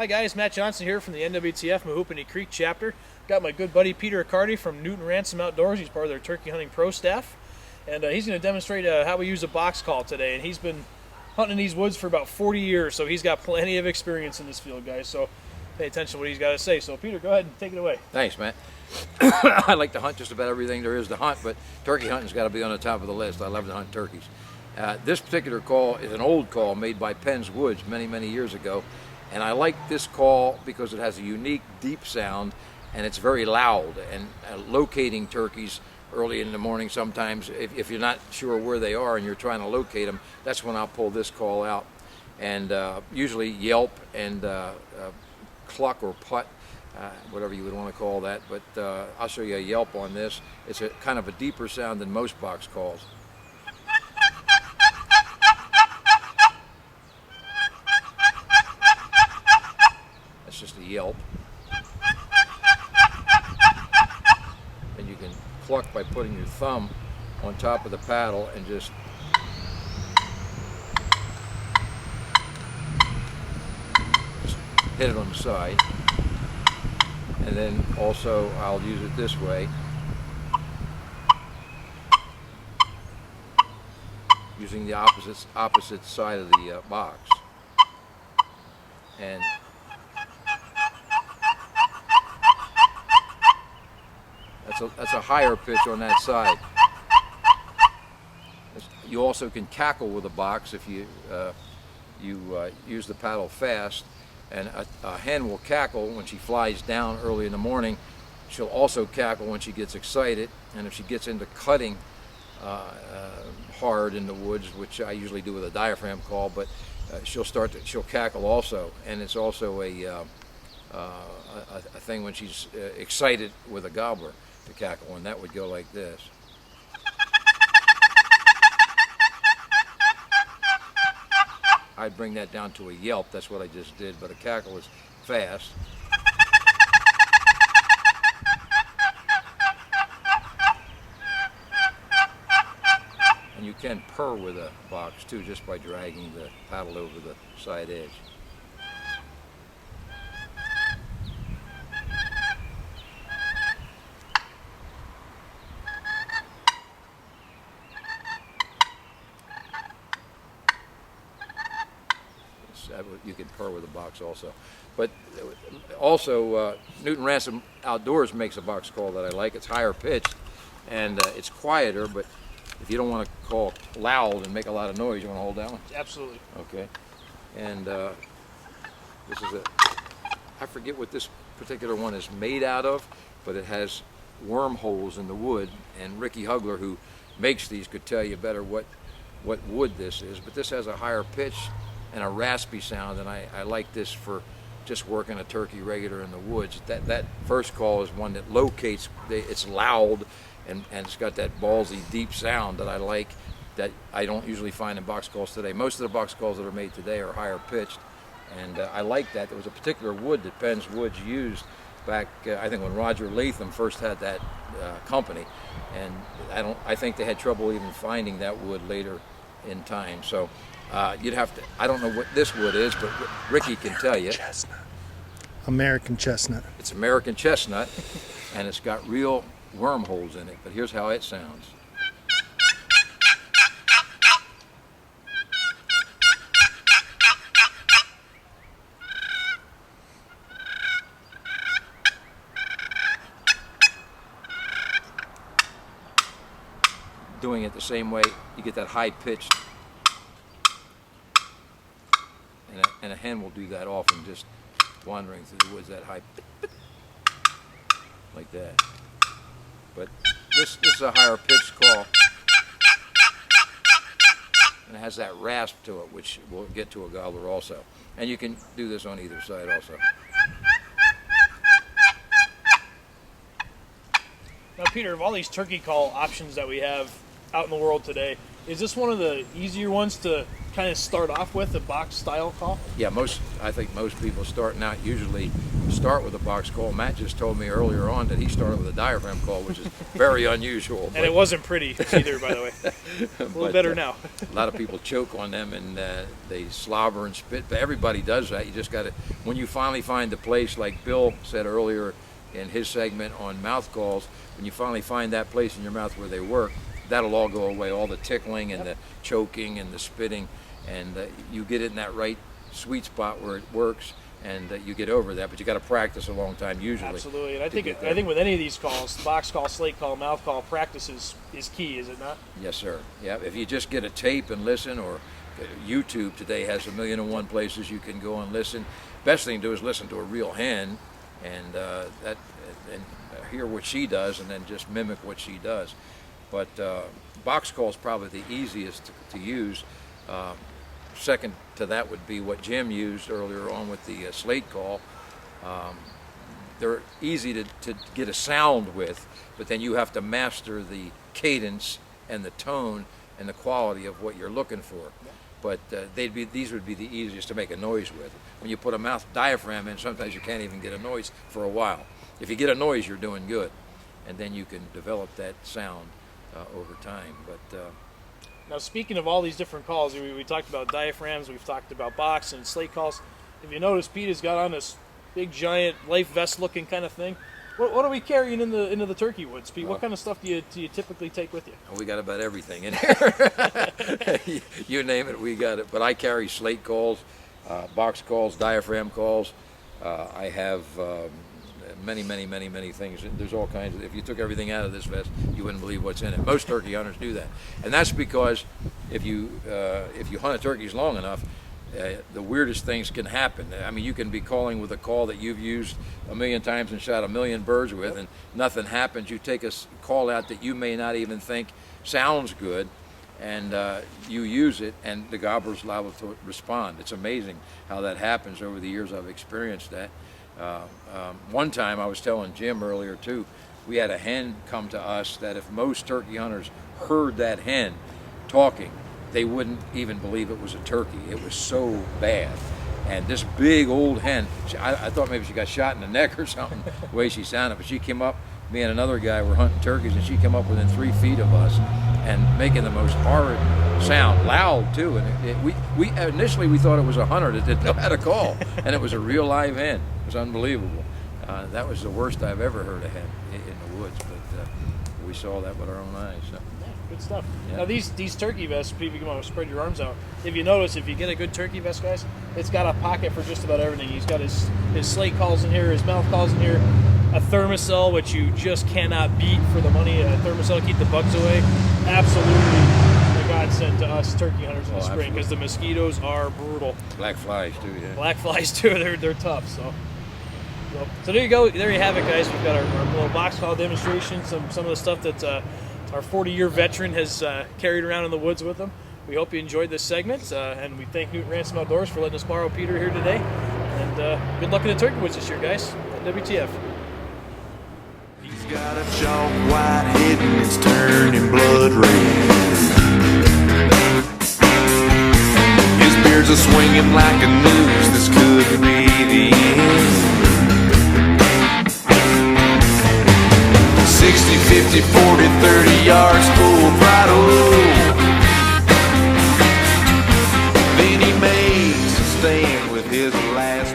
Hi guys, Matt Johnson here from the NWTF Mahoopany Creek chapter. Got my good buddy Peter Accardi from Newton Ransom Outdoors. He's part of their turkey hunting pro staff. And he's going to demonstrate how we use a box call today. And he's been hunting in these woods for about 40 years, so he's got plenty of experience in this field, guys. So pay attention to what he's got to say. So Peter, go ahead and take it away. Thanks, Matt. I like to hunt just about everything there is to hunt, but turkey hunting's got to be on the top of the list. I love to hunt turkeys. This particular call is an old call made by Penn's Woods many years ago. And I like this call because it has a unique deep sound and it's very loud. And locating turkeys early in the morning sometimes, if you're not sure where they are and you're trying to locate them, that's when I'll pull this call out. And usually yelp and cluck or putt, whatever you would want to call that. But I'll show you a yelp on this. It's a kind of a deeper sound than most box calls. Just a yelp. And you can cluck by putting your thumb on top of the paddle and just hit it on the side. And then also I'll use it this way, using the opposite side of the box. And that's a higher pitch on that side. You also can cackle with a box if you use the paddle fast, and a hen will cackle when she flies down early in the morning. She'll also cackle when she gets excited, and if she gets into cutting hard in the woods, which I usually do with a diaphragm call, but she'll cackle also, and it's also a thing when she's excited with a gobbler to cackle, and that would go like this. I'd bring that down to a yelp. That's what I just did, but a cackle is fast. And you can purr with a box too, just by dragging the paddle over the side edge. You can purr with a box also. But also, Newton Ransom Outdoors makes a box call that I like. It's higher pitched and it's quieter, but if you don't want to call loud and make a lot of noise, you want to hold that one? Absolutely. Okay. And this is I forget what this particular one is made out of, but it has wormholes in the wood, and Ricky Hugler, who makes these, could tell you better what wood this is. But this has a higher pitch and a raspy sound, and I like this for just working a turkey regular in the woods. That first call is one that locates, it's loud, and it's got that ballsy deep sound that I like, that I don't usually find in box calls today. Most of the box calls that are made today are higher pitched, and I like that. There was a particular wood that Penn's Woods used back, I think when Roger Latham first had that company, and I think they had trouble even finding that wood later in time. So you'd have to, I don't know what this wood is, but Ricky can tell you. Chestnut. American chestnut. It's American chestnut, and it's got real wormholes in it, but here's how it sounds. Doing it the same way, you get that high pitched, and a hen will do that often, just wandering through the woods, that high, like that. But this is a higher pitched call, and it has that rasp to it, which will get to a gobbler also. And you can do this on either side also. Now Peter, of all these turkey call options that we have out in the world today, Is this one of the easier ones to kind of start off with, a box style call? Yeah, I think most people starting out usually start with a box call. Matt just told me earlier on that he started with a diaphragm call, which is very unusual. And it wasn't pretty either, by the way. A little better now. A lot of people choke on them and they slobber and spit, but everybody does that. You just got to, when you finally find the place, like Bill said earlier in his segment on mouth calls, when you finally find that place in your mouth where they work, that'll all go away, all the tickling and the choking and the spitting, and you get it in that right sweet spot where it works, and you get over that. But you got to practice a long time usually. Absolutely, and I think with any of these calls, box call, slate call, mouth call, practice is key, is it not? Yes, sir. Yeah, if you just get a tape and listen, or YouTube today has 1,000,001 places you can go and listen. Best thing to do is listen to a real hen, and hear what she does, and then just mimic what she does. But box call is probably the easiest to use. Second to that would be what Jim used earlier on with the slate call. They're easy to get a sound with, but then you have to master the cadence and the tone and the quality of what you're looking for. But these would be the easiest to make a noise with. When you put a mouth diaphragm in, sometimes you can't even get a noise for a while. If you get a noise, you're doing good, and then you can develop that sound over time. But now, speaking of all these different calls, we talked about diaphragms, we've talked about box and slate calls. If you notice, Pete has got on this big, giant life vest looking kind of thing. What are we carrying into the turkey woods, Pete? What kind of stuff do you typically take with you? We got about everything in here. You name it, we got it. But I carry slate calls, box calls, diaphragm calls. I have many things. There's all kinds of, if you took everything out of this vest, you wouldn't believe what's in it. Most turkey hunters do that. And that's because if you hunt turkeys long enough, the weirdest things can happen. I mean, you can be calling with a call that you've used 1,000,000 times and shot 1,000,000 birds with, and nothing happens. You take a call out that you may not even think sounds good, and you use it, and the gobbler's liable to respond. It's amazing how that happens. Over the years, I've experienced that. One time, I was telling Jim earlier too, we had a hen come to us that if most turkey hunters heard that hen talking, they wouldn't even believe it was a turkey. It was so bad. And this big old hen, I thought maybe she got shot in the neck or something, the way she sounded, but she came up, me and another guy were hunting turkeys, and she came up within 3 feet of us and making the most horrid sound, loud too. And we initially we thought it was a hunter that didn't know how to call, and it was a real live hen. It was unbelievable. That was the worst I've ever heard a hen in the woods, but we saw that with our own eyes. So. Good stuff. Yeah. Now these turkey vests, if you want to spread your arms out, if you notice, if you get a good turkey vest, guys, it's got a pocket for just about everything. He's got his slate calls in here, his mouth calls in here, a thermocell, which you just cannot beat for the money. A thermocell to keep the bugs away. Absolutely a godsend to us turkey hunters in the spring, because the mosquitoes are brutal. Black flies too, yeah. Black flies too, they're tough. So there you go. There you have it, guys. We've got our little box call demonstration, some of the stuff that our 40-year veteran has carried around in the woods with him. We hope you enjoyed this segment, and we thank Newton Ransom Outdoors for letting us borrow Peter here today. And good luck in the turkey woods this year, guys. NWTF. He's got a chalk white head and it's turning blood red. His beard's a swinging like a noose. This could be the end. 60, 50, 40, 30 yards full throttle. Then he makes a stand with his last